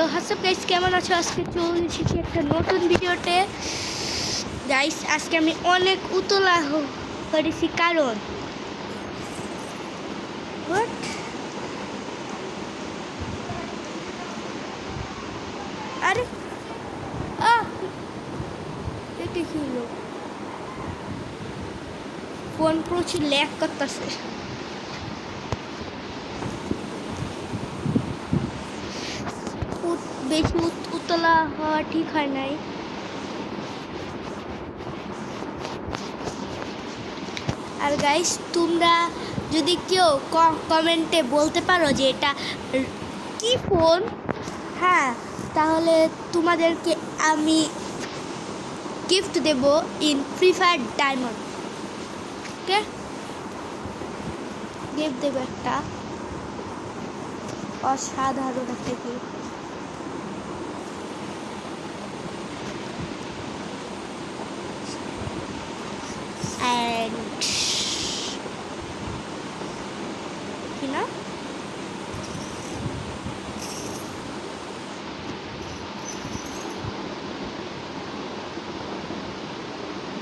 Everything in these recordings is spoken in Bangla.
হোয়াটসঅ্যাপ গাইস, কেমন আছো? আজকে চলে এসেছি একটা নতুন ভিডিওতে। গাইস, আজকে আমি অনেক উতলা করেছি কারণ আরে এটা কি হলো? ফোন প্রচুর ল্যাগ করতেছে। বেশি উতলা হওয়া ঠিক হয় নাই। আর গাইস, তোমরা যদি কেউ কমেন্টে বলতে পারো যে এটা কি ফোন, হ্যাঁ, তাহলে তোমাদেরকে আমি গিফট দেব in Free Fire diamond. Okay, gift দেব একটা অসাধারণ একটা গিফট। অ্যান্ড কি না,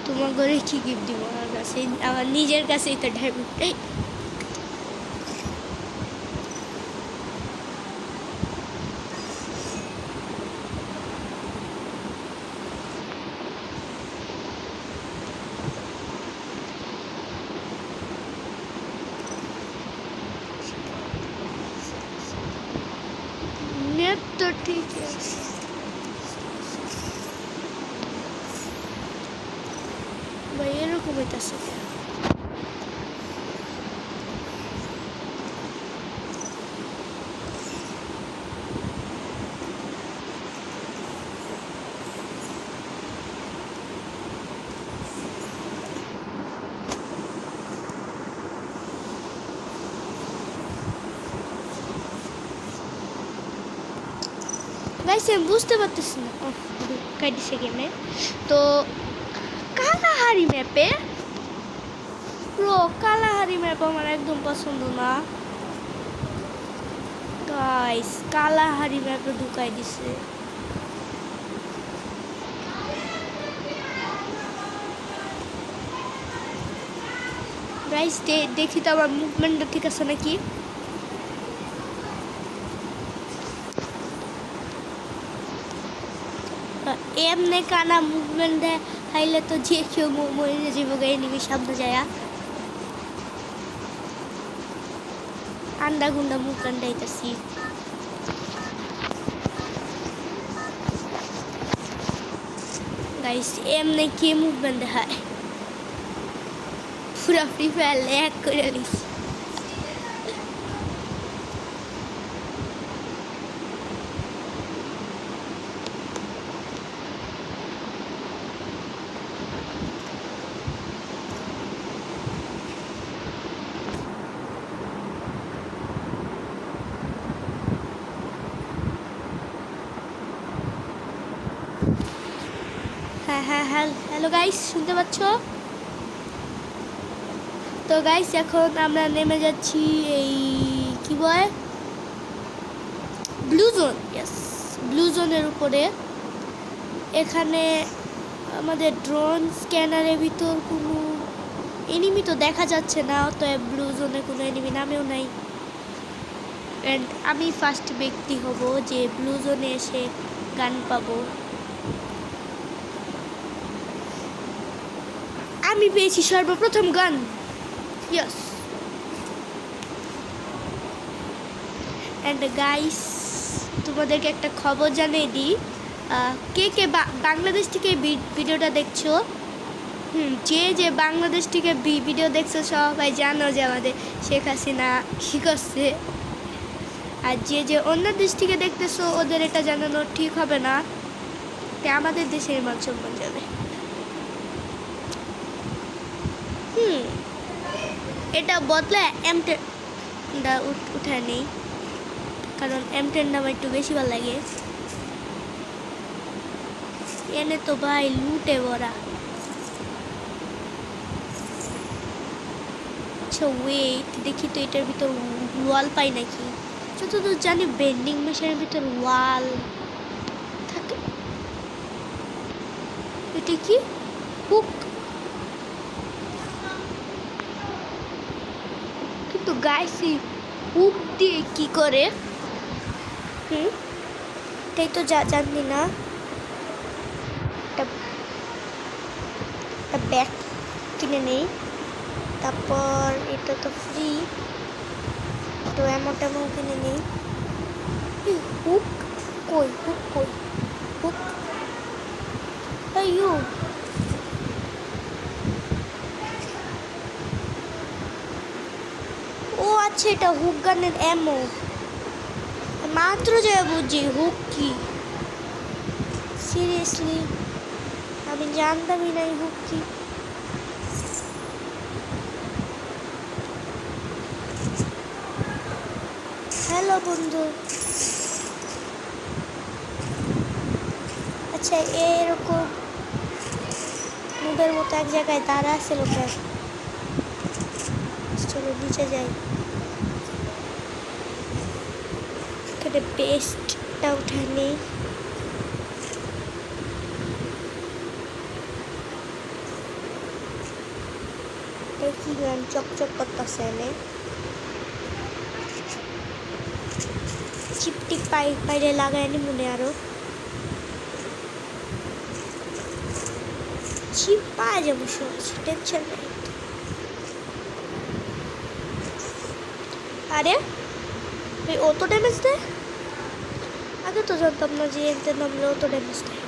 তোমার ঘরে কি গিফট দিব? আমার কাছে, আমার নিজের কাছেই তো ডায়মন্ড। নেট তো ঠিক আছে, ভাই এরকম হইতেছে। গাইস, আমি বুঝতে পারতেছি না। কাটিছে গেমে তো কালাহারি ম্যাপে, ব্রো কালাহারি ম্যাপ আমার একদম পছন্দ না। গাইস, কালাহারি ম্যাপে ঢুকাই দিছে। গাইস, দেখি তো আমার মুভমেন্টটা ঠিক আছে নাকি। এমনি কানা মুভমেন্ট দেখাইলে তো যে কেউ মরে যাবো। এনিমি সামনে যায় আন্ডা গুন্ডা মুভমেন্ট দেখাইতেছি। গাইস, এমনি কে মুভমেন্ট দেখায়? পুরা ফ্রি ফায়ার ল্যাগ করে দিছি। হ্যাঁ হ্যাঁ হ্যাঁ, হ্যালো গাইস, শুনতে পাচ্ছ? তো গাইস, এখন আমরা নেমে যাচ্ছি এই কি বলে ব্লু জোন। ইয়েস, ব্লু জোনের উপরে। এখানে আমাদের ড্রোন স্ক্যানারের ভিতর কোনো এনিমি তো দেখা যাচ্ছে না, তো ব্লু জোনে কোনো এনিমি নামেও নাই। অ্যান্ড আমি ফার্স্ট ব্যক্তি হব যে ব্লু জোনে এসে গান পাবো। আমি পেয়েছি সর্বপ্রথম গান। ইয়েস। অ্যান্ড গাইস, তোমাদেরকে একটা খবর জানিয়ে দিই। কে কে বাংলাদেশ থেকে ভিডিওটা দেখছো? যে বাংলাদেশ থেকে ভিডিও দেখছো সবাই জানো যে আমাদের শেখ হাসিনা কী করছে। আর যে অন্য দেশ থেকে দেখতেছো ওদের এটা জানানো ঠিক হবে না, তে আমাদের দেশের মান সম্মান যাবে। এটা বদলে M10 উঠায় নেই, কারণ M10 আমার একটু বেশি ভালো লাগে। এনে তো ভাই লুটে ভরা। আচ্ছা ওয়েট, দেখি তো এটার ভিতর ওয়াল পাই নাকি। যতদূর জানি বেন্ডিং মেশিনের ভিতর ওয়াল থাকে। এটা কি হুক? কিন্তু গাইসি হুক দিয়ে কি করে? তাই তো জানি না। একটা ব্যাগ কিনে নেই, তারপর এটা তো ফ্রি, তো এমন কিনে নেই। হুক কই? হুক কই? হুক ইউ ও আচ্ছা, এটা হুক গানের এমো। মাত্র যে বুঝি হুক কি। সিরিয়াসলি আমি জানতামই না হুক কি। হ্যালো বন্ধু। আচ্ছা, এরকম মুখের মতো এক জায়গায় দাঁড়া আছে লোকের। চলো নিচে যাই। এখানে পেস্টটা উঠে নেই। কি গান চকচক করতেছে এনে। চিপটিক বাইরে লাগায়নি মনে আরো চিপ পাওয়া যাবো, টেনশন নেই। আরে এই অত ড্যামেজ দেয়? আগে তো জানতাম না যে এতে নামলে অত ড্যামেজ দেয়।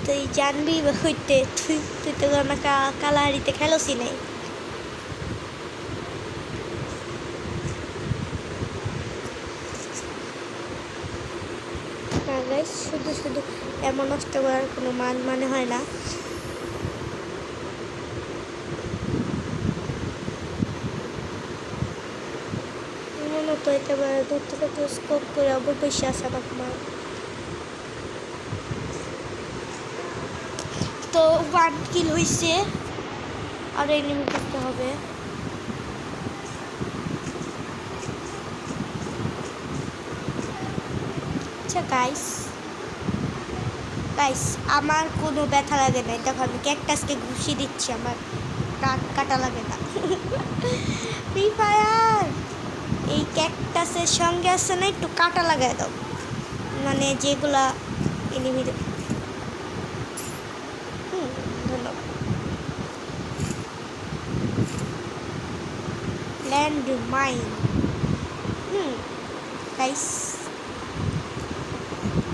তুই জানবি হইতে, তুই তো কালাহারিতে খেলোসি নাই। শুধু শুধু এমন নষ্ট করার কোনো মানে হয় না। মনে তো এটা দূর থেকে স্কোপ করে আবার পয়সা আছে আমার মার। তো 1 কিল হয়েছে, আর এনিমি করতে হবে। আচ্ছা গাইস আমার কোনো ব্যথা লাগে না। দেখো আমি ক্যাকটাসকে ঘুষি দিচ্ছি, আমার দাঁত কাটা লাগে না। ফ্রি ফায়ার এই ক্যাকটাসের সঙ্গে আছে না, একটু কাটা লাগাই দাও, মানে যেগুলা এনিমি। ধন্যবাদ। Land mine. গাইস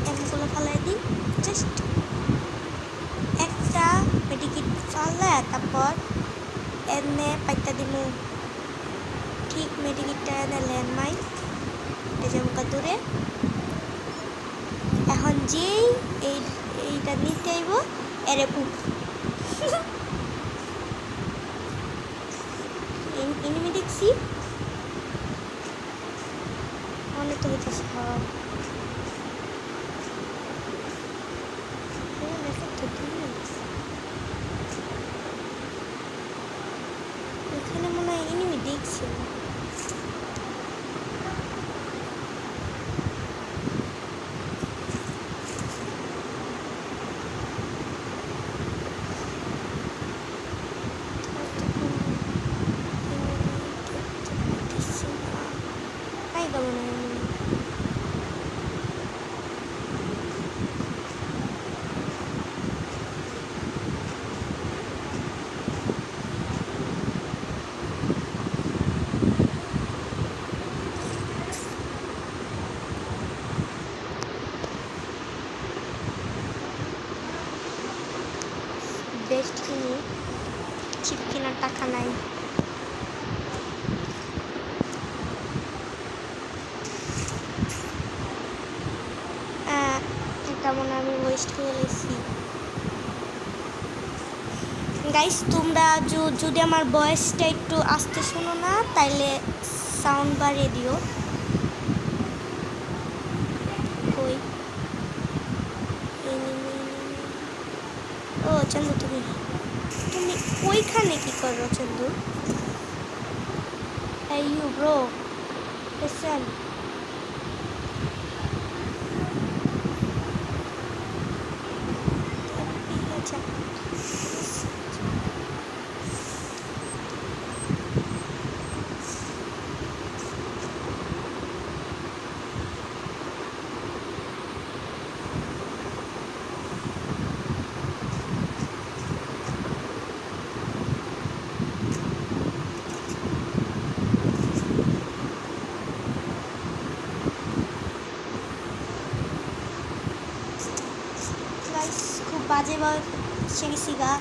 এমনগুলো ফালাই দিই। জাস্ট একটা মেডিকিট ফালা, তারপর এনে পাইতা দিব ঠিক মেডিকিটটা এনে ল্যান্ড মাইন এটা যেমন দূরে। এখন যেই এইটা নিতে আইব এরে পুপ। এনিমি দেখছি মনে তো হইতেছে। এখানে মনে হয় এনিমি দেখছি। বেস্ট কিনি, চিপ কেনার টাকা নাই। এটা মনে আমি ওয়েস্ট করে নিয়েছি। গাইস তোমরা যদি আমার ভয়েসটা একটু আস্তে শোনো না, তাইলে সাউন্ড বাড়িয়ে দিও। কই ও চন্দু, তুমি ওইখানে কি করো চন্দু? ইউ ব্রো বুঝছেন? খুব বাজেভাবে সে গেছি গা,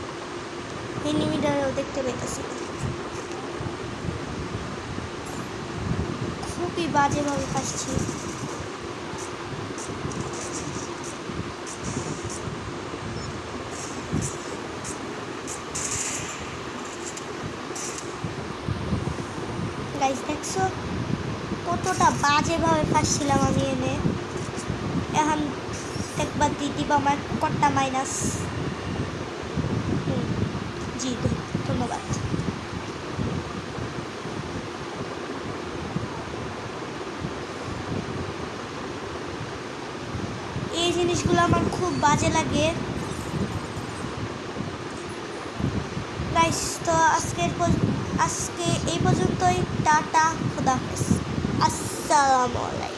এনিমিটারও দেখতে পেতেছি, খুবই বাজেভাবে ফাঁসছি। গাইস দেখছো কতটা বাজেভাবে ফাঁসছিলাম আমি এনে। এখন একবার দিবা আমার কট্টা মাইনাস। জি ধন্যবাদ। এই জিনিসগুলো আমার খুব বাজে লাগে গাইস। তো আজকে এই পর্যন্তই। টাটা, খুদা হাফেজ, আসসালামু আলাইকুম।